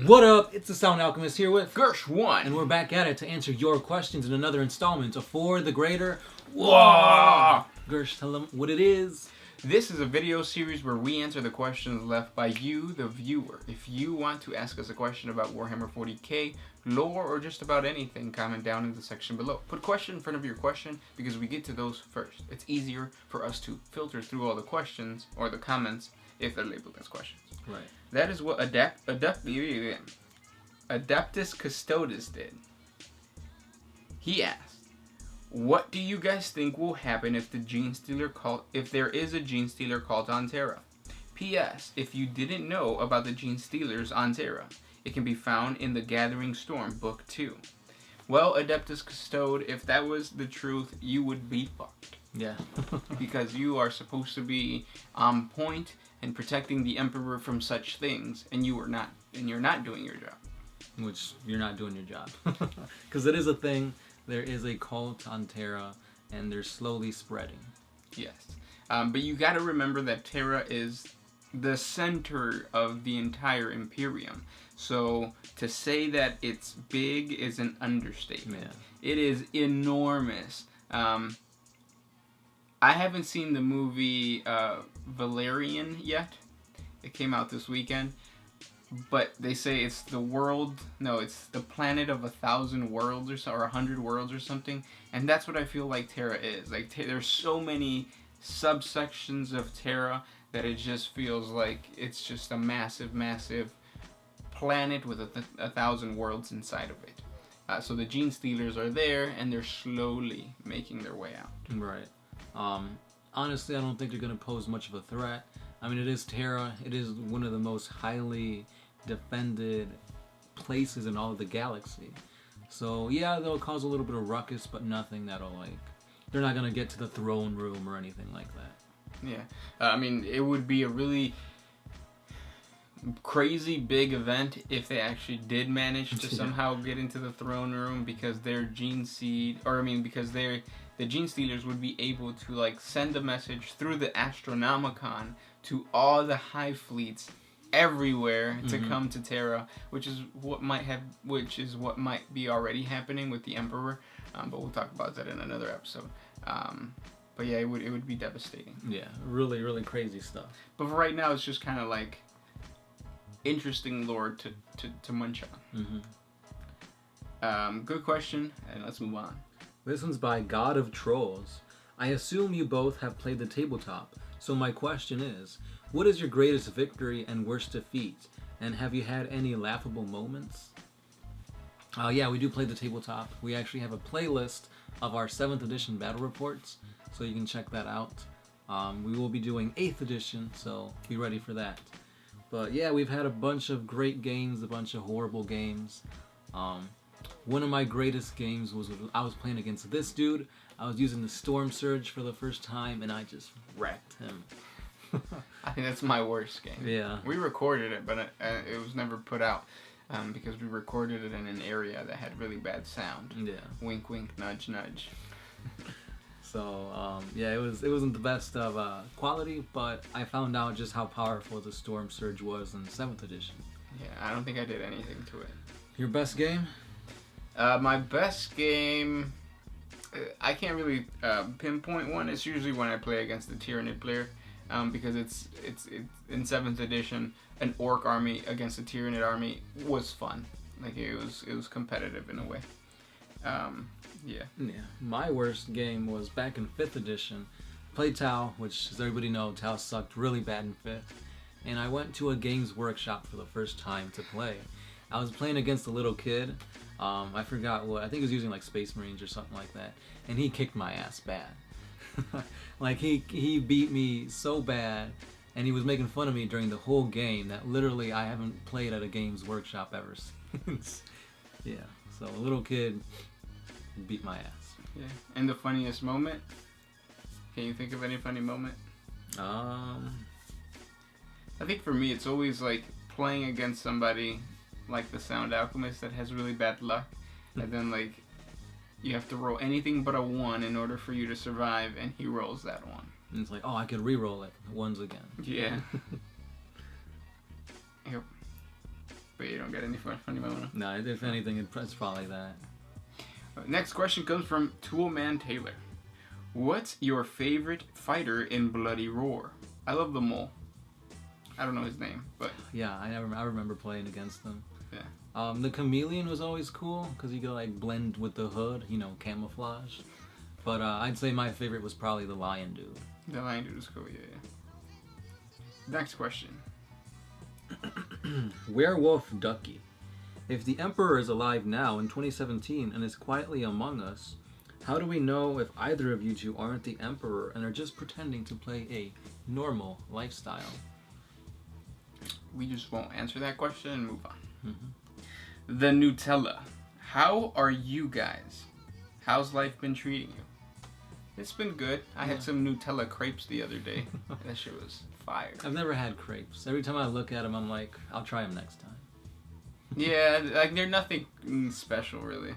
What up? It's the Sound Alchemist here with Gersh1. and we're back at it to answer your questions in another installment of For the Greater Whoa! Gersh, tell them what it is. This is a video series where we answer the questions left by you, the viewer. If you want to ask us a question about Warhammer 40K, lore, or just about anything, comment down in the section below. Put question in front of your question because we get to those first. It's easier for us to filter through all the questions or the comments if they're labeled as questions. Right. That is what Adeptus Custodes did. He asked, "What do you guys think will happen if there is a GeneStealer cult on Terra? P.S. If you didn't know about the GeneStealers on Terra, it can be found in the Gathering Storm, Book 2. Well, Adeptus Custode, if that was the truth, you would be fucked. Yeah. Because you are supposed to be on point and protecting the Emperor from such things, and you're not doing your job. Which, you're not doing your job. Because it is a thing. There is a cult on Terra, and they're slowly spreading. Yes. But you gotta remember that Terra is the center of the entire Imperium. So to say that it's big is an understatement. Yeah. It is enormous. I haven't seen the movie Valerian yet. It came out this weekend. But they say it's the planet of 1,000 worlds or 100 worlds or something. And that's what I feel like Terra is. Like there's so many subsections of Terra that it just feels like it's just a massive, massive planet with 1,000 worlds inside of it. So the GeneStealers are there, and they're slowly making their way out. Right. Honestly, I don't think they're going to pose much of a threat. I mean, it is Terra. It is one of the most highly defended places in all of the galaxy. So, yeah, they'll cause a little bit of ruckus, but nothing that'll, they're not going to get to the throne room or anything like that. Yeah. I mean, it would be a really crazy big event if they actually did manage to somehow get into the throne room, because their because the GeneStealers would be able to send a message through the Astronomicon to all the high fleets everywhere to come to Terra, which is what might be already happening with the Emperor. But we'll talk about that in another episode. But yeah, it would be devastating. Yeah, really, really crazy stuff. But for right now, it's just kind of interesting lore to munch on. Good question, and let's move on. This one's by God of Trolls. I assume you both have played the tabletop, so my question is, what is your greatest victory and worst defeat? And have you had any laughable moments? Yeah, we do play the tabletop. We actually have a playlist of our 7th edition battle reports, so you can check that out. We will be doing 8th edition, so be ready for that. But yeah, we've had a bunch of great games, a bunch of horrible games. One of my greatest games was I was playing against this dude. I was using the Storm Surge for the first time, and I just wrecked him. I think that's my worst game. Yeah. We recorded it, but it was never put out because we recorded it in an area that had really bad sound. Yeah. Wink, wink, nudge, nudge. So, yeah, it wasn't the best of quality, but I found out just how powerful the Storm Surge was in 7th edition. Yeah, I don't think I did anything to it. Your best game? My best game, I can't really pinpoint one. It's usually when I play against the Tyranid player, because it's in 7th edition, an Orc army against a Tyranid army was fun. It was competitive in a way. Yeah. My worst game was back in 5th edition. Played Tau, which, as everybody knows, Tau sucked really bad in 5th. And I went to a Games Workshop for the first time to play. I was playing against a little kid. I forgot what. I think he was using Space Marines or something like that. And he kicked my ass bad. He beat me so bad. And he was making fun of me during the whole game that literally I haven't played at a Games Workshop ever since. Yeah. So a little kid beat my ass. Yeah. And the funniest moment? Can you think of any funny moment? I think for me it's always playing against somebody like the Sound Alchemist that has really bad luck, and then you have to roll anything but a 1 in order for you to survive, and he rolls that 1. And it's I could re-roll it once again. Yeah. Yep. But you don't get any funny moment. No, if anything, it's probably that. Next question comes from Toolman Taylor. What's your favorite fighter in Bloody Roar? I love the mole. I don't know his name, but yeah, I remember playing against them. Yeah. The chameleon was always cool because you could like blend with the hood, camouflage. But I'd say my favorite was probably the lion dude. The lion dude is cool. Yeah. Next question. Werewolf Ducky. If the Emperor is alive now in 2017 and is quietly among us, how do we know if either of you two aren't the Emperor and are just pretending to play a normal lifestyle? We just won't answer that question and move on. Mm-hmm. The Nutella. How are you guys? How's life been treating you? It's been good. I had some Nutella crepes the other day. That shit was fire. I've never had crepes. Every time I look at them, I'm like, I'll try them next time. Yeah, like they're nothing special really.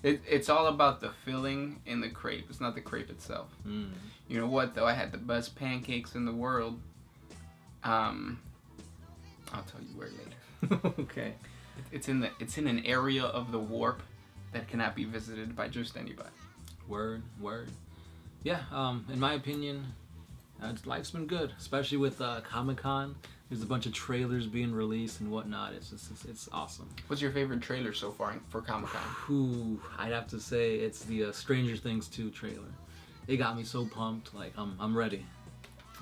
It's all about the filling in the crepe. It's not the crepe itself. Mm. You know what though? I had the best pancakes in the world. I'll tell you where later. Okay. It's in an area of the warp that cannot be visited by just anybody. Word. Yeah. In my opinion, life's been good, especially with Comic-Con. There's a bunch of trailers being released and whatnot. It's awesome. What's your favorite trailer so far for Comic-Con? Ooh, I'd have to say it's the Stranger Things 2 trailer. It got me so pumped. Like I'm ready.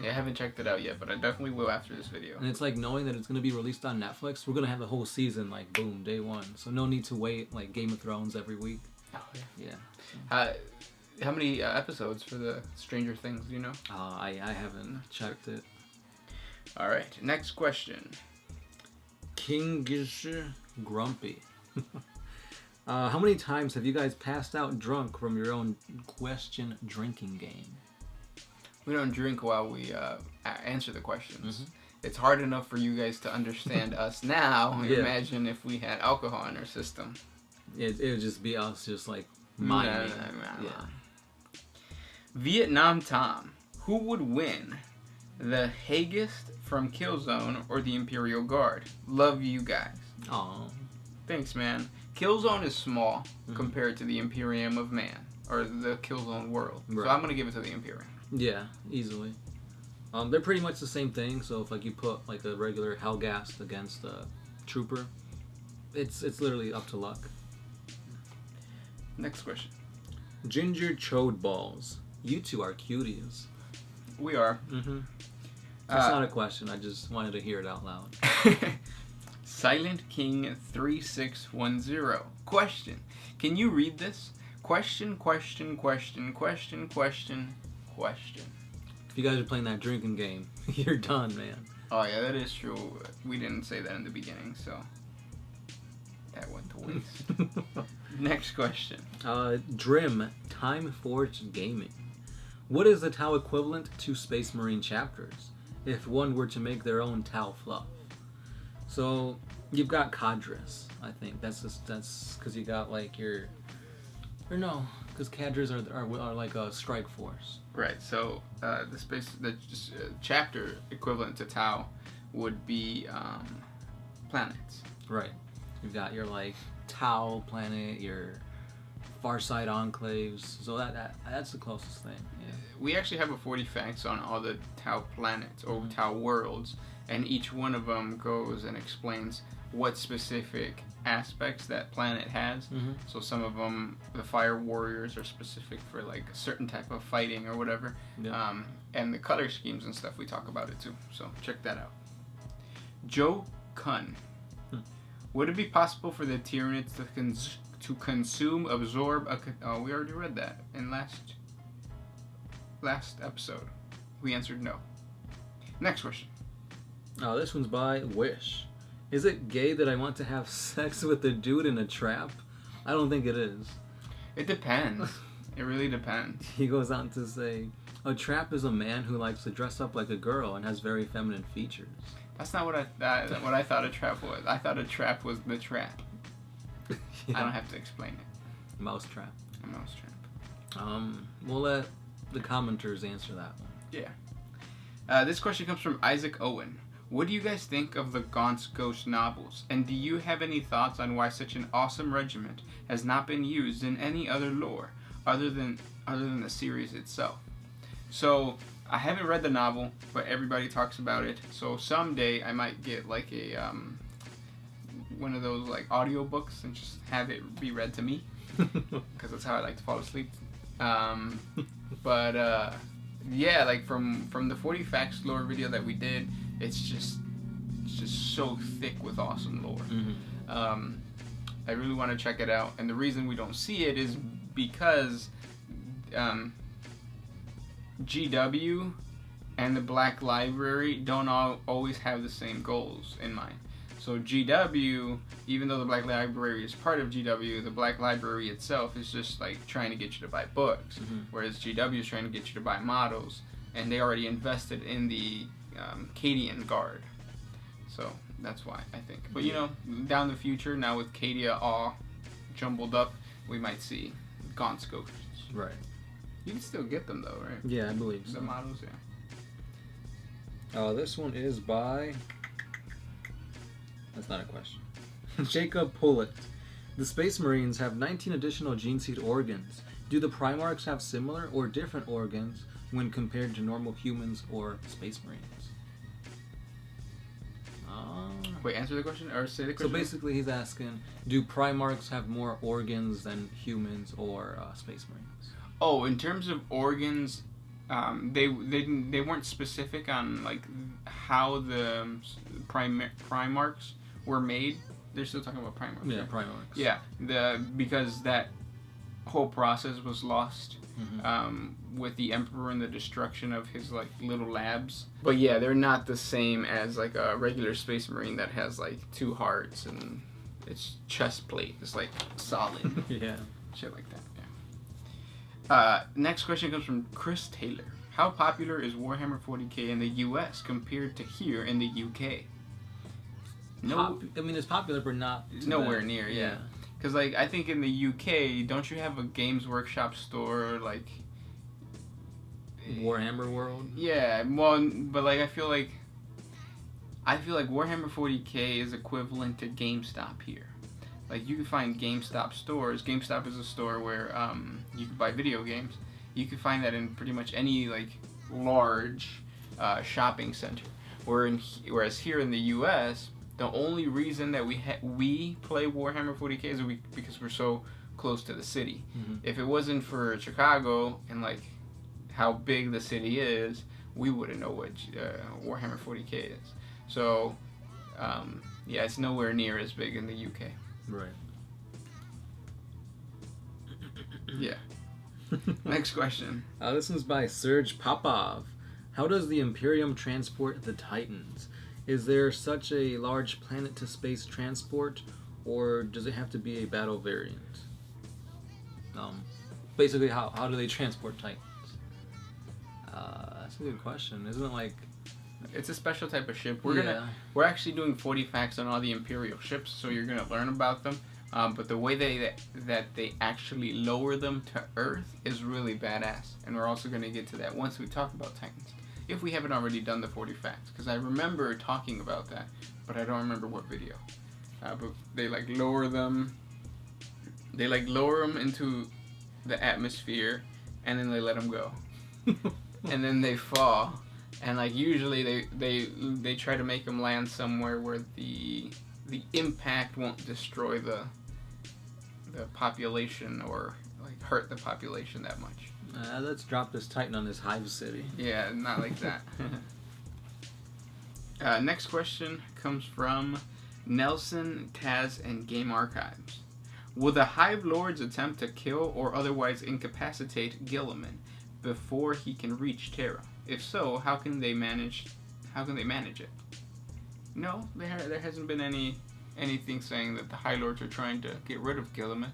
Yeah, I haven't checked it out yet, but I definitely will after this video. And it's like knowing that it's gonna be released on Netflix. We're gonna have the whole season like boom, day one. So no need to wait like Game of Thrones every week. Oh yeah. Yeah. How many episodes for the Stranger Things? Do you know? I haven't checked it. All right. Next question. Kingish Grumpy. How many times have you guys passed out drunk from your own question drinking game? We don't drink while we answer the questions. Mm-hmm. It's hard enough for you guys to understand us now. Yeah. Imagine if we had alcohol in our system. It would just be us just like miming. Yeah. Vietnam Tom. Who would win? The Hagist from Killzone or the Imperial Guard? Love you guys. Oh. Thanks, man. Killzone is small compared to the Imperium of Man, or the Killzone world. Right. So I'm going to give it to the Imperium. Yeah, easily. They're pretty much the same thing. So if like you put like a regular Hellgast against a Trooper, it's literally up to luck. Next question. Ginger Chode Balls. You two are cuties. We are. Mm-hmm. That's not a question. I just wanted to hear it out loud. Silent King 3610. Question. Can you read this? Question. If you guys are playing that drinking game, you're done, man. Oh yeah, that is true. We didn't say that in the beginning, so that went to waste. Next question. DRIM, Time Forged Gaming. What is the Tau equivalent to Space Marine chapters, if one were to make their own Tau fluff? So you've got cadres, I think. That's because you got like because cadres are like a strike force. Right. So the chapter equivalent to Tau would be planets. Right. You've got your like Tau planet, your Farside enclaves. So that's the closest thing. Yeah. We actually have a 40 facts on all the Tau planets or Tau worlds, and each one of them goes and explains what specific aspects that planet has. Mm-hmm. So some of them, the Fire Warriors, are specific for like a certain type of fighting or whatever. Yeah. And the color schemes and stuff, we talk about it too. So check that out. Joe Kun. Would it be possible for the Tyranids to consume, absorb a... we already read that in last episode. We answered no. Next question. Oh, this one's by Wish. Is it gay that I want to have sex with a dude in a trap? I don't think it is. It depends. It really depends. He goes on to say, a trap is a man who likes to dress up like a girl and has very feminine features. That's not what I thought a trap was. I thought a trap was the trap. Yeah. I don't have to explain it. Mouse trap. A mouse trap. We'll let the commenters answer that one. Yeah. This question comes from Isaac Owen. What do you guys think of the Gaunt's Ghost novels? And do you have any thoughts on why such an awesome regiment has not been used in any other lore other than the series itself? So I haven't read the novel, but everybody talks about it. So someday I might get like a one of those like audiobooks and just have it be read to me, because that's how I like to fall asleep. But yeah, like from the 40 Facts lore video that we did, it's just so thick with awesome lore. I really want to check it out, and the reason we don't see it is because GW and the Black Library don't always have the same goals in mind. So GW, even though the Black Library is part of GW, the Black Library itself is just like trying to get you to buy books, whereas GW is trying to get you to buy models, and they already invested in the Cadian Guard. So that's why, I think. But you know, down the future, now with Cadia all jumbled up, we might see Gaunt's Ghosts. Right. You can still get them though, right? Yeah, I believe so. The models, yeah. This one is by... That's not a question. Jacob Pullet. The Space Marines have 19 additional gene seed organs. Do the Primarchs have similar or different organs when compared to normal humans or Space Marines? Wait, answer the question, or say the question. So basically he's asking, do Primarchs have more organs than humans or Space Marines? Oh, in terms of organs, they weren't specific on like how the Primarchs were made. They're still talking about Primarchs. Yeah, right? Primarchs. Yeah, because that whole process was lost with the Emperor and the destruction of his like little labs. But yeah, they're not the same as like a regular Space Marine that has like 2 hearts and its chest plate is like solid. Yeah. Shit like that. Yeah. Next question comes from Chris Taylor. How popular is Warhammer 40K in the U.S. compared to here in the UK? No, I mean it's popular, but not nowhere near. Yeah, because like I think in the UK, don't you have a Games Workshop store like Warhammer World? Yeah, well, but like I feel like Warhammer 40K is equivalent to GameStop here. Like you can find GameStop stores. GameStop is a store where you can buy video games. You can find that in pretty much any like large shopping center. Whereas here in the U.S., the only reason that we play Warhammer 40K is because we're so close to the city. If it wasn't for Chicago and like how big the city is, we wouldn't know what Warhammer 40K is. So yeah, it's nowhere near as big in the UK. Right. Yeah. Next question. This one's by Serge Popov. How does the Imperium transport the Titans? Is there such a large planet-to-space transport, or does it have to be a battle variant? Basically, how do they transport Titans? That's a good question. Isn't it like... It's a special type of ship. We're actually doing 40 facts on all the Imperial ships, so you're gonna learn about them. But the way that they actually lower them to Earth is really badass, and we're also gonna get to that once we talk about Titans, if we haven't already done the 40 facts, because I remember talking about that, but I don't remember what video. But they like lower them. They like lower them into the atmosphere, and then they let them go, and then they fall. And like usually they try to make them land somewhere where the impact won't destroy the population or like hurt the population that much. Let's drop this Titan on this hive city. Yeah, not like that. Next question comes from Nelson, Taz, and Game Archives. Will the Hive Lords attempt to kill or otherwise incapacitate Gilliman before he can reach Terra? If so, how can they manage it? No, there hasn't been anything saying that the High Lords are trying to get rid of Gilliman.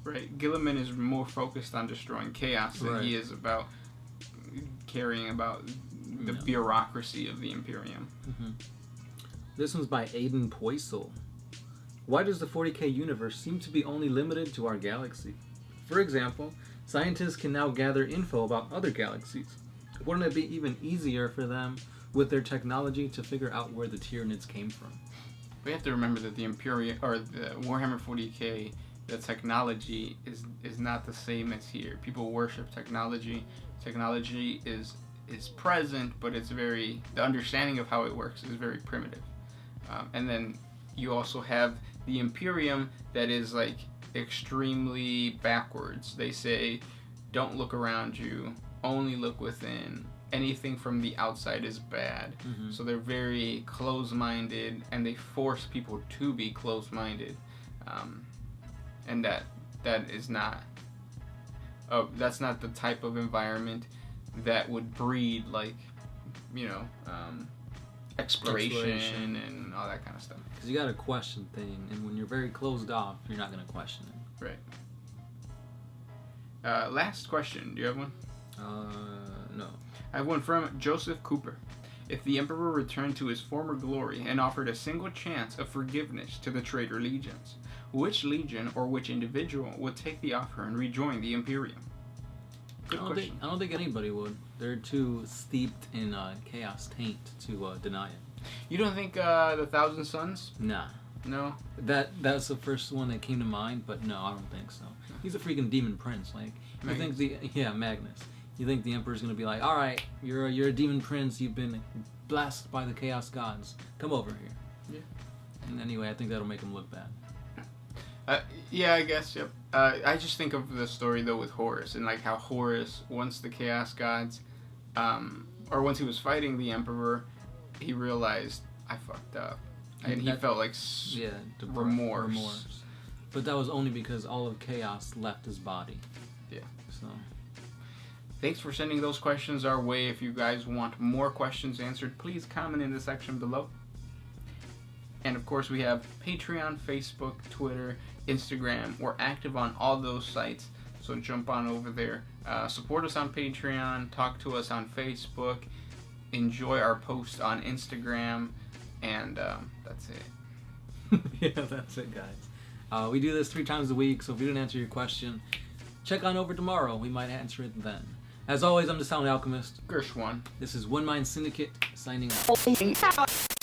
Right, Gilliman is more focused on destroying chaos than he is about caring about the bureaucracy of the Imperium. This one's by Aiden Poisel. Why does the 40K universe seem to be only limited to our galaxy? For example, scientists can now gather info about other galaxies. wouldn't it be even easier for them with their technology to figure out where the Tyranids came from? We have to remember that the Imperial or the Warhammer 40K, the technology is not the same as here. People worship technology. Technology is present, but it's the understanding of how it works is very primitive. And then you also have the Imperium that is like extremely backwards. They say, don't look around you, only look within. Anything from the outside is bad. Mm-hmm. So they're very close-minded, and they force people to be close-minded. And that is not that's not the type of environment that would breed exploration and all that kind of stuff. Because you got to question things, and when you're very closed off, you're not going to question it. Right. Last question. Do you have one? No. I have one from Joseph Cooper. If the Emperor returned to his former glory and offered a single chance of forgiveness to the traitor legions, which legion or which individual would take the offer and rejoin the Imperium? Good question. I don't think anybody would. They're too steeped in chaos taint to deny it. You don't think the 1,000 Suns? Nah. No? That's the first one that came to mind, but no, I don't think so. He's a freaking demon prince. Like, you Magnus. think Magnus. You think the Emperor's gonna be like, all right, you're a demon prince. You've been blessed by the chaos gods. Come over here. Yeah. And anyway, I think that'll make him look bad. Yeah, I guess, yep. I just think of the story, though, with Horus, and, like, how Horus, once the Chaos Gods, or once he was fighting the Emperor, he realized, I fucked up. And he felt, like, remorse. But that was only because all of chaos left his body. Yeah. So... Thanks for sending those questions our way. If you guys want more questions answered, please comment in the section below. And of course, we have Patreon, Facebook, Twitter, Instagram. We're active on all those sites, so jump on over there. Support us on Patreon, talk to us on Facebook, enjoy our posts on Instagram, and that's it. Yeah, that's it, guys. We do this 3 times a week, so if we didn't answer your question, check on over tomorrow. We might answer it then. As always, I'm the Sound Alchemist. Gershwan. This is One Mind Syndicate, signing out.